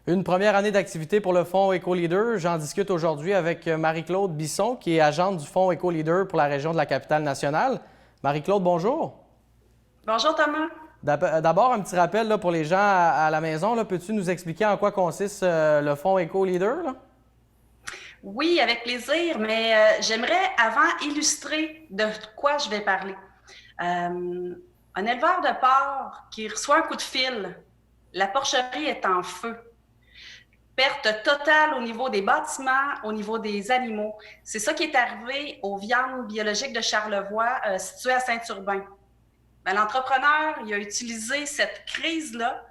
Une première année d'activité pour le Fonds Éco-Leader. J'en discute aujourd'hui avec Marie-Claude Bisson, qui est agente du Fonds Éco-Leader pour la région de la Capitale-Nationale. Marie-Claude, bonjour. Bonjour Thomas. D'abord, un petit rappel là, pour les gens à la maison. Peux-tu nous expliquer en quoi consiste le Fonds Éco-Leader? Oui, avec plaisir, mais j'aimerais avant illustrer de quoi je vais parler. Un éleveur de porc qui reçoit un coup de fil, la porcherie est en feu. Perte totale au niveau des bâtiments, au niveau des animaux. C'est ça qui est arrivé aux viandes biologiques de Charlevoix, situées à Saint-Urbain. L'entrepreneur, il a utilisé cette crise-là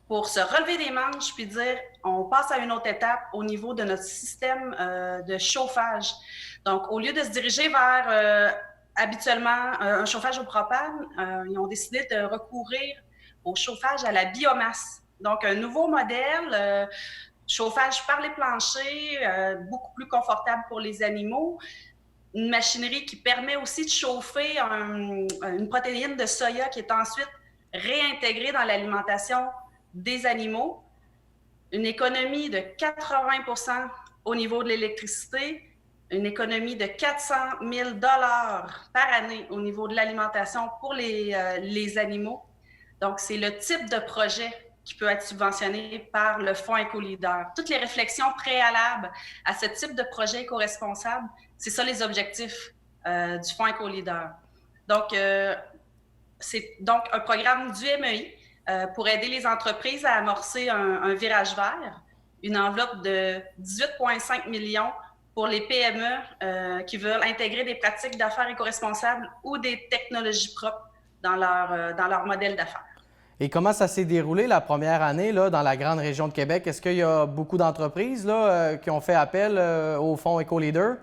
pour se relever des manches puis dire on passe à une autre étape au niveau de notre système de chauffage. Donc, au lieu de se diriger vers habituellement un chauffage au propane, ils ont décidé de recourir au chauffage à la biomasse. Donc, un nouveau modèle, chauffage par les planchers, beaucoup plus confortable pour les animaux. Une machinerie qui permet aussi de chauffer une protéine de soya qui est ensuite réintégrée dans l'alimentation des animaux, une économie de 80% au niveau de l'électricité, une économie de 400 000 $ par année au niveau de l'alimentation pour les animaux. Donc, c'est le type de projet qui peut être subventionné par le Fonds Éco-Leader. Toutes les réflexions préalables à ce type de projet éco-responsable, c'est ça les objectifs du Fonds Éco-Leader. Donc, c'est donc un programme du MEI pour aider les entreprises à amorcer un virage vert, une enveloppe de 18,5 millions pour les PME qui veulent intégrer des pratiques d'affaires éco-responsables ou des technologies propres dans leur modèle d'affaires. Et comment ça s'est déroulé la première année là, dans la grande région de Québec? Est-ce qu'il y a beaucoup d'entreprises qui ont fait appel au Fonds Éco-Leader?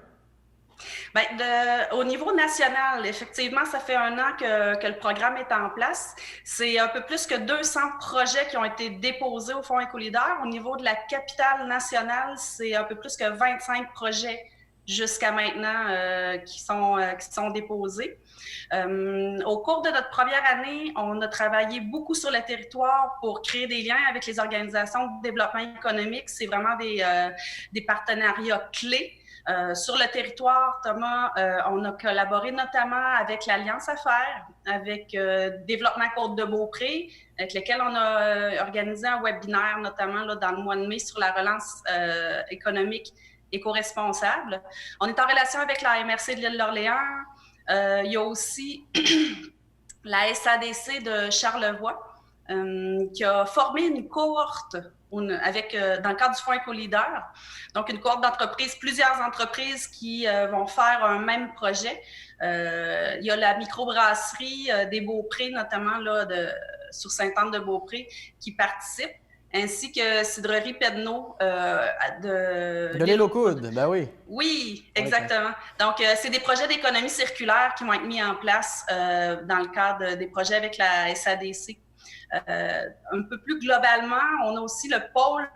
Au niveau national, effectivement, ça fait 1 an que le programme est en place. C'est un peu plus que 200 projets qui ont été déposés au Fonds Éco-Leader. Au niveau de la capitale nationale, c'est un peu plus que 25 projets jusqu'à maintenant qui sont déposés. Au cours de notre première année, on a travaillé beaucoup sur le territoire pour créer des liens avec les organisations de développement économique. C'est vraiment des partenariats clés. Sur le territoire, Thomas, on a collaboré notamment avec l'Alliance Affaires, avec Développement Côte-de-Beaupré, avec lequel on a organisé un webinaire, notamment là, dans le mois de mai, sur la relance économique éco-responsable. On est en relation avec la MRC de l'Île-d'Orléans. Il y a aussi la SADC de Charlevoix qui a formé une cohorte dans le cadre du Fonds Éco-Leader. Donc, une cohorte d'entreprises, plusieurs entreprises qui vont faire un même projet. Il y a la microbrasserie des Beaupré, notamment là, sur Sainte-Anne-de-Beaupré, qui participe, ainsi que Cidrerie Pedneau De l'île aux Coudes, ben oui. Oui, exactement. Donc, c'est des projets d'économie circulaire qui vont être mis en place dans le cadre des projets avec la SADC. Un peu plus globalement, on a aussi le pôle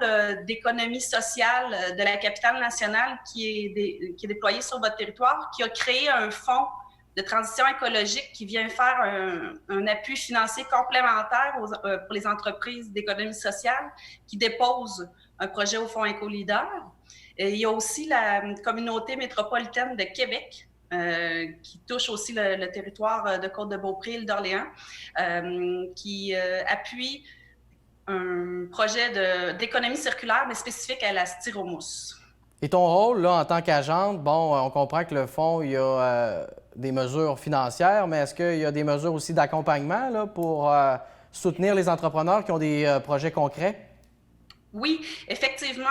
d'économie sociale de la Capitale-Nationale qui est déployé sur votre territoire, qui a créé un fonds de transition écologique qui vient faire un appui financier complémentaire pour les entreprises d'économie sociale qui déposent un projet au Fonds Éco-Leader. Et il y a aussi la communauté métropolitaine de Québec qui touche aussi le territoire de Côte-de-Beaupré, l'île d'Orléans, qui appuie un projet d'économie circulaire, mais spécifique à la styromousse. Et ton rôle là, en tant qu'agente, bon, on comprend que le fonds, il y a des mesures financières, mais est-ce qu'il y a des mesures aussi d'accompagnement là, pour soutenir les entrepreneurs qui ont des projets concrets? Oui, effectivement.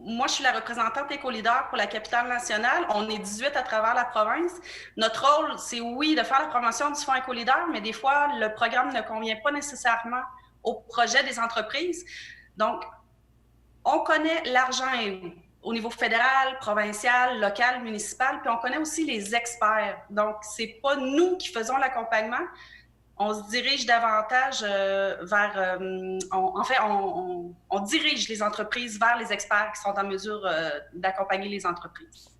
Moi, je suis la représentante Éco-Leader pour la Capitale-Nationale. On est 18 à travers la province. Notre rôle, c'est oui, de faire la promotion du Fonds Éco-Leader, mais des fois, le programme ne convient pas nécessairement au projet des entreprises. Donc, on connaît l'argent au niveau fédéral, provincial, local, municipal, puis on connaît aussi les experts. Donc, c'est pas nous qui faisons l'accompagnement. On se dirige davantage vers... on dirige les entreprises vers les experts qui sont en mesure d'accompagner les entreprises.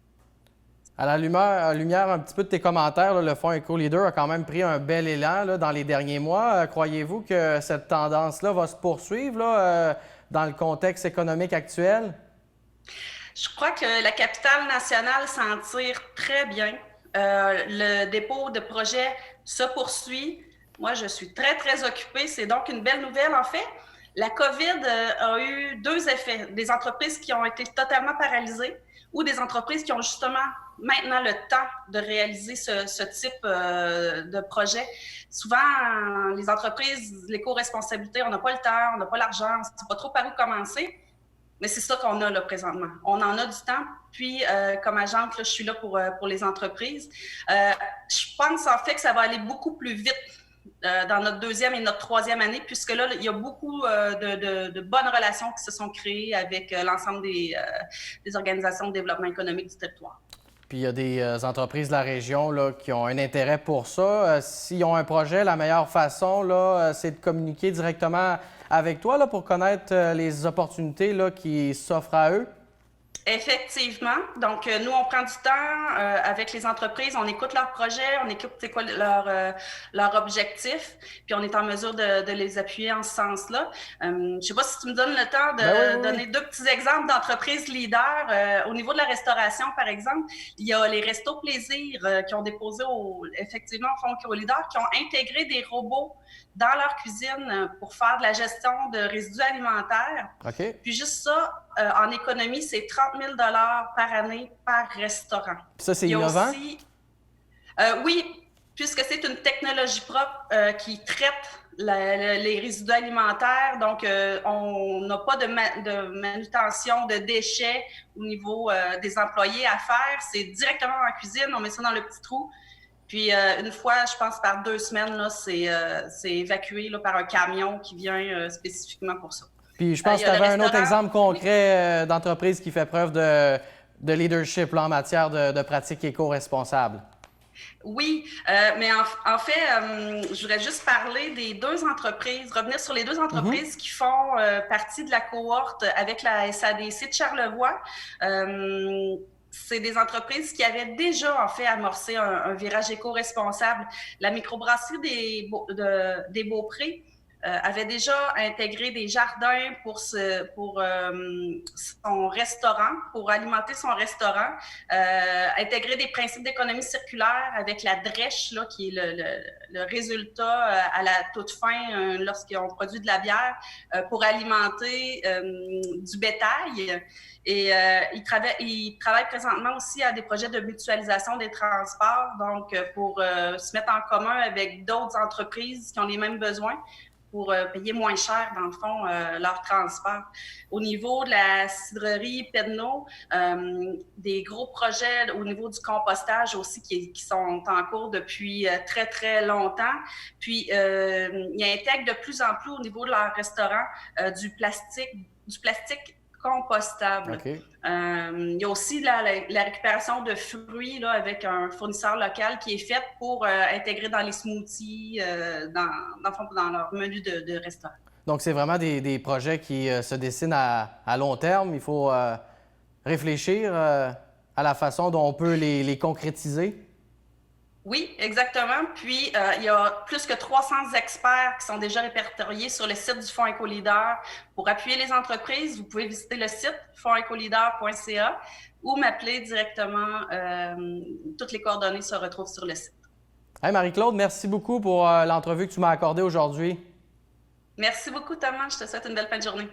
À la lumière un petit peu de tes commentaires, là, le Fonds Éco-Leader a quand même pris un bel élan là, dans les derniers mois. Croyez-vous que cette tendance-là va se poursuivre? Là? dans le contexte économique actuel? Je crois que la capitale nationale s'en tire très bien. Le dépôt de projets se poursuit. Moi, je suis très, très occupée. C'est donc une belle nouvelle, en fait. La COVID a eu deux effets. Des entreprises qui ont été totalement paralysées ou des entreprises qui ont justement maintenant le temps de réaliser ce type de projet. Souvent, les entreprises, l'éco-responsabilité, on n'a pas le temps, on n'a pas l'argent, on ne sait pas trop par où commencer. Mais c'est ça qu'on a là présentement. On en a du temps. Puis, comme agente, là, je suis là pour les entreprises. Je pense en fait que ça va aller beaucoup plus vite dans notre deuxième et notre troisième année, puisque là, il y a beaucoup de bonnes relations qui se sont créées avec l'ensemble des organisations de développement économique du territoire. Puis il y a des entreprises de la région là, qui ont un intérêt pour ça. S'ils ont un projet, la meilleure façon, là, c'est de communiquer directement avec toi là, pour connaître les opportunités là, qui s'offrent à eux. Effectivement. Donc, nous, on prend du temps avec les entreprises, on écoute leurs projets, on écoute c'est quoi leur objectif, puis on est en mesure de les appuyer en ce sens-là. Je ne sais pas si tu me donnes le temps de donner deux petits exemples d'entreprises leaders. Au niveau de la restauration, par exemple, il y a les Restos Plaisir qui ont déposé effectivement au Fonds Micro-Leader, qui ont intégré des robots dans leur cuisine pour faire de la gestion de résidus alimentaires. OK. Puis juste ça, en économie, c'est 30 000 par année par restaurant. Puis ça, c'est innovant? Aussi, oui, puisque c'est une technologie propre qui traite les résidus alimentaires. Donc, on n'a pas de manutention de déchets au niveau des employés à faire. C'est directement en cuisine, on met ça dans le petit trou. Puis, une fois, je pense, par 2 semaines, là, c'est évacué là, par un camion qui vient spécifiquement pour ça. Puis, je pense que tu avais un autre exemple concret d'entreprise qui fait preuve de leadership là, en matière de pratiques éco-responsables. Oui, mais en fait, je voudrais juste parler des deux entreprises, revenir sur les deux entreprises qui font partie de la cohorte avec la SADC de Charlevoix. C'est des entreprises qui avaient déjà, en fait, amorcé un virage éco-responsable. La microbrasserie des Beaupré avait déjà intégré des jardins pour son restaurant, pour alimenter son restaurant, intégrer des principes d'économie circulaire avec la drèche, là, qui est le résultat à la toute fin lorsqu'on produit de la bière pour alimenter du bétail. Et ils travaillent présentement aussi à des projets de mutualisation des transports, donc pour se mettre en commun avec d'autres entreprises qui ont les mêmes besoins pour payer moins cher, dans le fond, leur transport. Au niveau de la cidrerie Pedneau, des gros projets au niveau du compostage aussi qui sont en cours depuis très, très longtemps. Puis, ils intègrent de plus en plus au niveau de leur restaurant du plastique compostable. Okay. Il y a aussi la récupération de fruits là, avec un fournisseur local qui est fait pour intégrer dans les smoothies, dans leur menu de restaurant. Donc, c'est vraiment des projets qui se dessinent à long terme. Il faut réfléchir à la façon dont on peut les concrétiser. Oui, exactement. Puis, il y a plus que 300 experts qui sont déjà répertoriés sur le site du Fonds Éco-Leader. Pour appuyer les entreprises, vous pouvez visiter le site fondsécoleader.ca ou m'appeler directement. Toutes les coordonnées se retrouvent sur le site. Hey Marie-Claude, merci beaucoup pour l'entrevue que tu m'as accordée aujourd'hui. Merci beaucoup, Thomas. Je te souhaite une belle fin de journée.